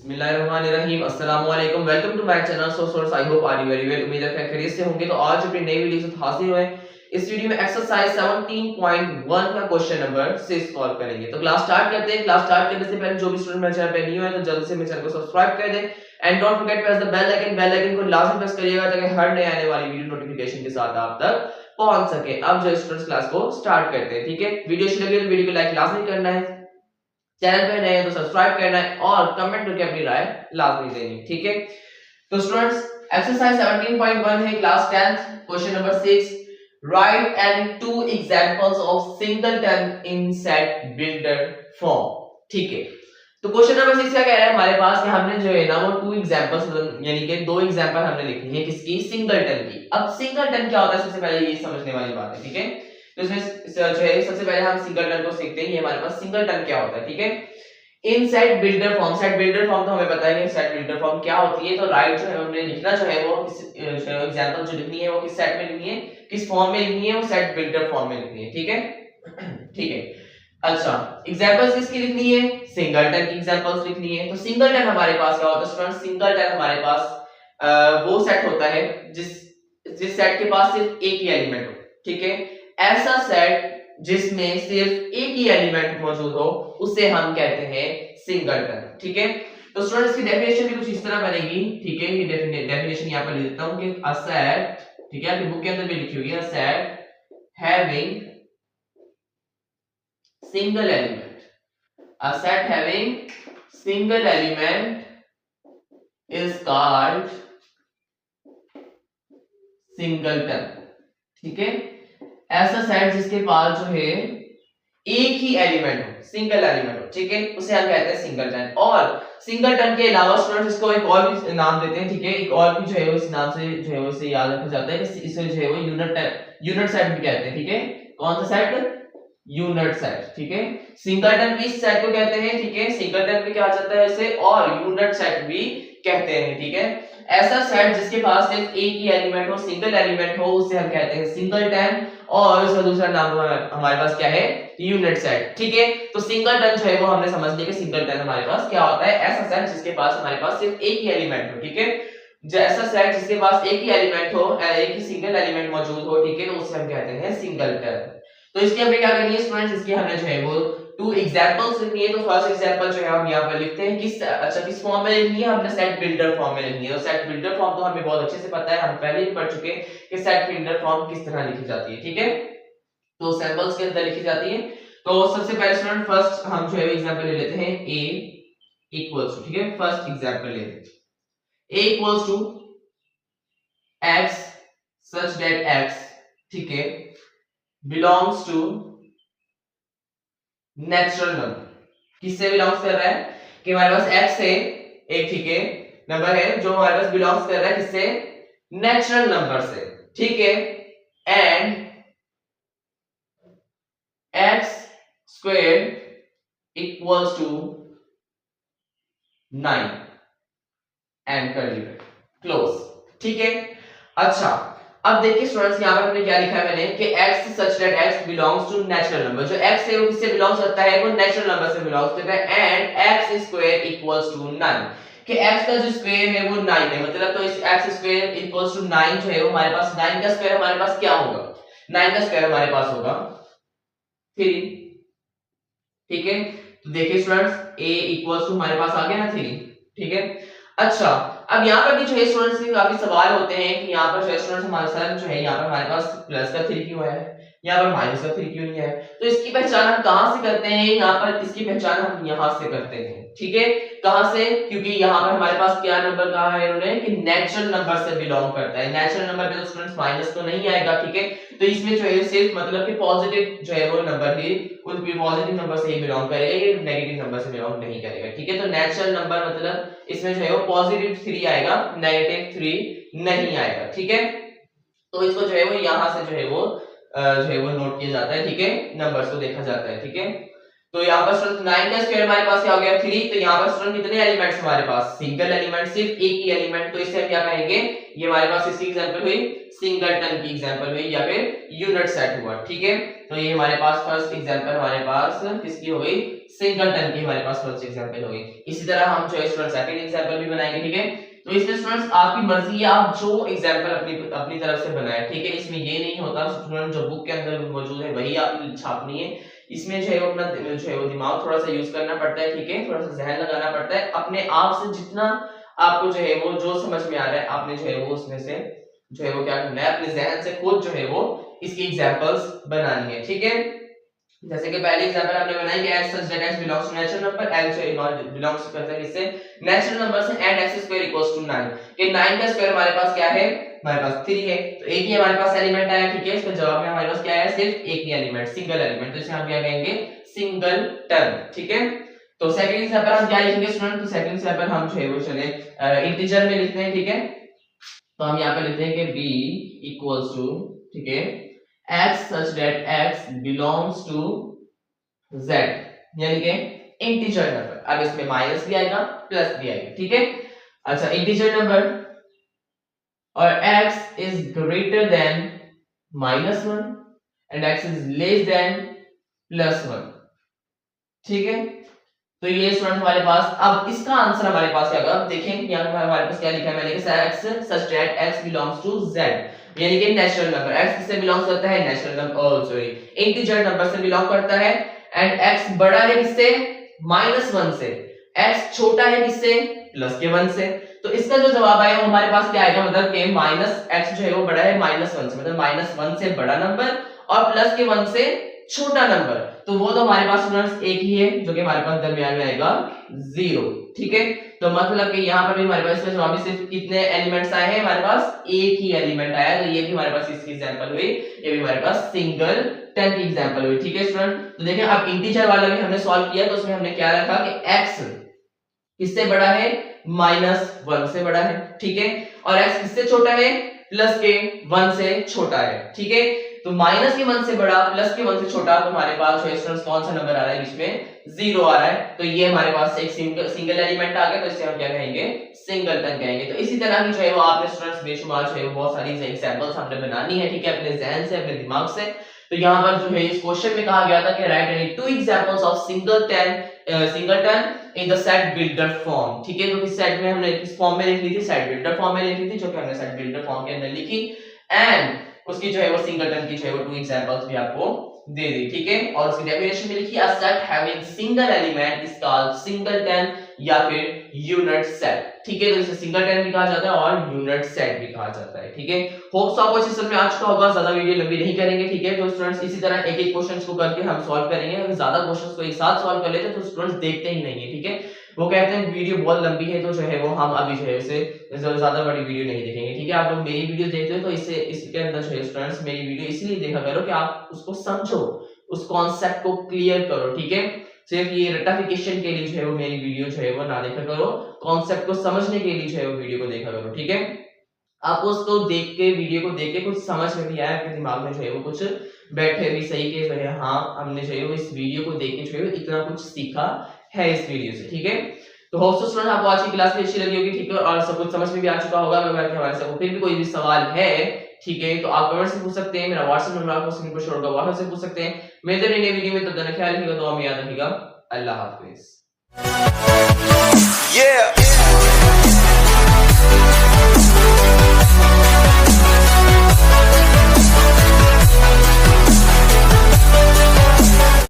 बिस्मिल्लाहिर्रहमानिर्रहीम अस्सलाम वालेकुम welcome to my channel so source I hope are you very well. उम्मीद है खैरियत से होंगे। तो आज अपनी नई वीडियो से हाजिर हुए। इस वीडियो में एक्सरसाइज 17.1 का क्वेश्चन नंबर 6 सॉल्व करेंगे। तो क्लास स्टार्ट करते हैं। क्लास स्टार्ट करने से पहले जो भी स्टूडेंट मेरे चैनल पे न्यू है तो जल्दी से मेरे चैनल को सब्सक्राइब कर दें and don't forget press the bell icon को लाजमी प्रेस करिएगा ताकि हर नए आने वाली वीडियो नोटिफिकेशन के साथ आप तक पहुंच सके। अब जो स्टूडेंट्स क्लास को स्टार्ट करते हैं, ठीक है। वीडियो अच्छी लगी तो वीडियो को लाइक लाजमी करना है, चैनल पे नए हैं तो सब्सक्राइब करना है और कमेंट करके अपनी राय लाजमी देनी, ठीक है। तो स्टूडेंट्स एक्सरसाइज 17.1 है, class 10th, question number 6। Right any two examples of singleton in set builder form, ठीक है। तो क्वेश्चन नंबर 6 क्या कह रहा है हमारे पास कि हमने जो है ना वो टू एग्जांपल्स यानी कि दो एग्जांपल हमने लिखनी है किसकी, सिंगलटन की। अब सिंगलटन क्या होता है सबसे पहले ये समझने वाली बात है, ठीक है। तो इसमें जो है सबसे पहले हम सिंगलटन को सीखते हैं। ये हमारे पास सिंगलटन क्या होता है, ठीक है। इन set builder form, set builder form तो हमें पता है सेट बिल्डर फॉर्म क्या होती है। तो राइट जो है हमने लिखना जो है वो एग्जांपल जो लिखनी है वो किस सेट में लिखनी है, किस फॉर्म में लिखनी है, वो सेट बिल्डर फॉर्म में लिखनी है, ठीक है। ठीक है, अच्छा एग्जांपल्स किसकी लिखनी है, सिंगलटन की एग्जांपल्स लिखनी है। तो सिंगलटन हमारे पास क्या होता है स्टूडेंट, सिंगलटन हमारे पास वो सेट होता है जिस सेट के पास सिर्फ एक ही एलिमेंट हो, ठीक है। ऐसा सेट जिसमें सिर्फ एक ही एलिमेंट मौजूद हो उसे हम कहते हैं सिंगलटन, ठीक है। तो स्टूडेंट्स की डेफिनेशन भी कुछ इस तरह बनेगी, ठीक है। ये डेफिनेशन यहां पर लिख देता हूं कि अ सेट, ठीक है, आपकी बुक के अंदर भी लिखी हुई है, a set having single element, a set having single element is called singleton, ठीक है। ऐसा सेट जिसके पास जो है एक ही एलिमेंट हो, सिंगल एलिमेंट हो, ठीक है, उसे हम कहते हैं सिंगलटन। और सिंगलटन के अलावा स्टूडेंट्स इसको एक और भी नाम देते हैं, ठीक है। एक और भी जो है इस नाम से जो है उसे याद रखा जाता है कि इसे जो है वो यूनिट सेट भी कहते हैं, ठीक है। कौन सा सेट, यूनिट सेट, ठीक है। सिंगलटन भी इस सेट को कहते हैं, ठीक है। सिंगलटन भी कहा जाता है इसे और यूनिट सेट भी कहते हैं, ठीक है। ऐसा सेट जिसके पास सिर्फ एक ही एलिमेंट हो, सिंगल एलिमेंट हो, उसे हम कहते हैं सिंगलटन और उसका दूसरा नाम हमारे पास क्या है, यूनिट सेट, ठीक है। तो सिंगलटन जो है वो हमने समझ लिया कि सिंगलटन हमारे पास क्या होता है, ऐसा सेट जिसके पास हमारे पास सिर्फ एक ही एलिमेंट हो, ठीक है। जैसा सेट जिसके पास एक ही एलिमेंट हो, एक ही सिंगल एलिमेंट मौजूद हो, ठीक है, तो उसे हम कहते हैं सिंगलटन। तो इसकी हमें क्या करनी है स्टूडेंट्स, इसकी हमें जो है वो टू एग्जांपल्स लिखनी है। तो फर्स्ट एग्जांपल जो है हम यहां पर लिखते हैं किस फॉर्म में लिखनी है, हमने सेट बिल्डर फॉर्म में लिखनी है। तो सेट बिल्डर फॉर्म तो हमें बहुत अच्छे से पता है, हम पहले ही पढ़ चुके हैं कि सेट बिल्डर फॉर्म किस तरह लिखी जाती है, ठीक है। तो सैंपल्स के अंदर लिखी जाती है। तो सबसे पहले स्टूडेंट फर्स्ट हम जो है एग्जांपल ले लेते हैं a इक्वल्स टू, ठीक है, फर्स्ट एग्जांपल ले लेते हैं a equals to x such that x, ठीक है, belongs to नेचुरल नंबर। किससे बिलोंग्स कर रहा है कि हमारे पास x है एक, ठीक है, नंबर है जो हमारे पास बिलोंग्स कर रहा है किससे, नेचुरल नंबर से, ठीक है। And x squared equals to 9 and curly bracket close, ठीक है। अच्छा अब देखिए स्टूडेंट्स यहां पर हमने क्या लिखा है मैंने कि x such that x belongs to natural number, जो x है वो किससे बिलोंग्स करता है, वो नेचुरल नंबर से बिलोंग्स करता है। And x square equals to 9 कि x का जो स्क्वायर है वो 9 है, मतलब तो इस x square equals to 9 जो है वो हमारे पास 9 का स्क्वायर हमारे पास क्या होगा, 9 का स्क्वायर हमारे पास होगा 3, ठीक है। तो देखिए स्टूडेंट्स a इक्वल्स टू हमारे पास आ गया ना 3, ठीक है। अच्छा अब यहाँ पर भी जो है स्टूडेंट्स के काफी सवाल होते हैं कि यहाँ पर जो है स्टूडेंट्स हमारे साथ जो है यहाँ पर हमारे पास प्लस का 3 क्यों है, यहाँ पर माइनस का 3 क्यों नहीं है। तो इसकी पहचान हम कहाँ से करते हैं, यहाँ पर इसकी पहचान हम यहाँ से करते हैं, ठीक है। कहाँ से, क्योंकि यहाँ पर हमारे पास क्या नंबर कहा है इन्होंने कि नेचुरल नंबर से बिलोंग करता है। नेचुरल नंबर में तो स्टूडेंट्स माइनस तो नहीं आएगा, ठीक है। तो इसमें जो है सिर्फ मतलब कि पॉजिटिव जो है वो नंबर ही उस पॉजिटिव नंबर से ही बिलोंग करेगा, ये नेगेटिव नंबर से बिलोंग नहीं करेगा, ठीक है। तो नेचुरल नंबर मतलब इसमें जो है वो पॉजिटिव 3 आएगा, नेगेटिव 3 नहीं आएगा, ठीक है। तो इसको जो है वो यहां से जो है वो नोट किया जाता है, ठीक है, नंबर्स को देखा जाता है, ठीक है। तो यहाँ पर स्टूडेंट 9 का स्क्वायर हमारे पास क्या हो गया 3, तो यहाँ पर स्टूडेंट कितने एलिमेंट्स हमारे पास, सिंगल एलिमेंट, सिर्फ एक ही एलिमेंट। तो इससे हम क्या कहेंगे, ये हमारे पास इसकी एग्जांपल हुई, सिंगलटन की एग्जांपल हुई या फिर यूनिट सेट हुआ, ठीक है। तो ये हमारे पास फर्स्ट एग्जांपल हमारे पास किसकी हो गई, सिंगलटन की हमारे पास फर्स्ट एग्जांपल होगी। इसी तरह हम जो है स्टूडेंट सेकंड एग्जांपल भी बनाएंगे, ठीक है। तो इसमें स्टूडेंट्स आपकी मर्जी है, आप जो एग्जांपल अपनी अपनी तरफ से बनाए, ठीक है। इसमें ये नहीं होता स्टूडेंट जो बुक के अंदर मौजूद है वही आपने छापनी है। इसमें जो है वो अपना जो है वो दिमाग थोड़ा सा यूज करना पड़ता है, ठीक है, थोड़ा सा जहन लगाना पड़ता है। अपने आप से जितना आपको जो है वो जो समझ में आ रहा है आपने जो है वो उसमें से जो है वो क्या करना है, अपने जहन से खुद जो है वो इसकी एग्जांपल्स बनानी है, ठीक है। जैसे कि पहले एग्जांपल हमने बनाई कि x such that x belongs to natural number, l जो है बिलोंग्स करता है किससे, नेचुरल नंबर से, and x square equals to 9। ये 9 का स्क्वायर हमारे पास क्या है, हमारे पास 3 है, तो एक ही हमारे पास एलिमेंट आया, ठीक है। इसका जवाब में हमारे पास क्या है, सिर्फ एक ही एलिमेंट, सिंगल एलिमेंट, तो इसे हम क्या कहेंगे, सिंगल टर्म, ठीक है। तो सेकंड एग्जांपल हम क्या लिखेंगे स्टूडेंट, तो सेकंड एग्जांपल हम जो है वो चले इंटीजर में लिखते हैं, ठीक है। तो हम यहाँ पे लिखते हैं कि b इक्वल्स टू, ठीक है, x such that x belongs to z, यानी कि इंटीजर नंबर। अब इसमें माइनस भी आएगा प्लस भी आएगा, ठीक है। अच्छा, इंटीजर नंबर और x is greater than -1 and x is less than +1, ठीक है। तो ये स्टूडेंट हमारे पास, अब इसका आंसर हमारे पास क्या होगा, अब देखें यहाँ पर हमारे पास क्या लिखा है, मैंने लिखा है x such that x belongs to z, यानी कि नेचुरल नंबर। x किससे बिलोंग करता है, natural number, sorry integer number से बिलोंग करता है, एंड x बड़ा है किससे, -1 से, x छोटा है किससे, +1 से। तो इसका जो जवाब आया वो हमारे पास क्या आएगा, मतलब कि -x जो है वो बड़ा है -1 से, मतलब -1 से बड़ा नंबर और +1 से छोटा नंबर, तो वो तो हमारे पास स्टूडेंट्स एक ही है, जो कि हमारे पास दरमियान में आएगा 0, ठीक है। तो मतलब कि यहाँ पर भी हमारे पास इसका जवाब में सिर्फ कितने एलिमेंट्स आए हैं, हमारे पास एक ही एलिमेंट आया, तो ये भी हमारे पास इसकी एग्जांपल हुई, ये भी हमारे पास सिंगल टर्म की एग्जांपल हुई, ठीक है स्टूडेंट। तो देखिए अब इंटीजर वाला भी हमने सॉल्व किया, तो उसमें हमने क्या रखा कि x किससे बड़ा है, -1 से बड़ा है, ठीक है, और x किससे छोटा है, +1 से छोटा है, ठीक है। तो -1 से बड़ा, +1 से छोटा, तो हमारे पास जो स्टूडेंट्स कौन सा नंबर आ रहा है, बीच में 0 आ रहा है, तो ये हमारे पास एक सिंगल एलिमेंट आ गया, तो इसे हम क्या कहेंगे, सिंगलटन कहेंगे। तो इसी तरह की जो है वो आपने स्टूडेंट्स बेशुमार जो है बहुत सारी एग्जांपल्स हमने बनानी है, ठीक है, अपने जहन से, अपने दिमाग से। तो यहाँ पर जो है इस क्वेश्चन में कहा गया था कि right any 2 examples of singleton in the set builder form, ठीक है। तो इस सेट में हमने किस फॉर्म में लिख ली थी, सेट बिल्डर फॉर्म में लिख ली थी, जो कि हमने सेट बिल्डर फॉर्म के अंदर लिखी, एंड उसकी जो है वो सिंगलटन की जो है वो 2 एग्जांपल्स भी आपको दे दी, ठीक है। और उसकी डेफिनेशन में लिखी, a set having single element is called singleton या फिर यूनिट सेट, ठीक है। तो इसे सिंगलटन भी कहा जाता है और यूनिट सेट भी कहा जाता है, ठीक है। होप्स आपको इस समझ में आ चुका होगा, ज्यादा वीडियो लंबी नहीं करेंगे, ठीक है। तो स्टूडेंट्स इसी तरह एक एक क्वेश्चंस को करके हम सॉल्व करेंगे, अगर ज्यादा क्वेश्चंस को एक साथ सॉल्व कर लेते तो स्टूडेंट्स देखते ही नहीं है, ठीक है। वो कहते हैं वीडियो बहुत लंबी है, तो जो है वो हम अभी जो है इसे ज्यादा बड़ी वीडियो नहीं देखेंगे, ठीक है। आप लोग मेरी वीडियो देखते हो तो इसके अंदर जो है स्टूडेंट्स मेरी वीडियो इसलिए देखा करो कि आप उसको समझो, उस कॉन्सेप्ट को क्लियर करो, ठीक है। सिर्फ ये रटिफिकेशन के लिए जो है वो मेरी वीडियो जो है वो ना देखा करो, कॉन्सेप्ट को समझने के लिए जो है वो वीडियो को देखा करो, ठीक है। आपको उसको देख के, वीडियो को देख के कुछ समझ में भी आया, आपके दिमाग में जो है वो कुछ बैठे भी सही के जो है, हाँ हमने जो है वो इस वीडियो को देख के जो है इतना कुछ सीखा है इस वीडियो से, ठीक है। तो होप सो स्टूडेंट आपको आज की क्लास भी अच्छी लगी होगी, ठीक है, और सब कुछ समझ में भी आ चुका होगा। मैं हमारे से फिर भी कोई भी सवाल है, ठीक है, तो आप कमेंट से पूछ सकते हैं, मेरा व्हाट्सएप नंबर आपको स्क्रीन पर शो होगा, व्हाट्सएप से पूछ सकते हैं। मिलते हैं नई वीडियो में, तब तक ख्याल रखिएगा, दुआ में याद रखिएगा। अल्लाह हाफिज।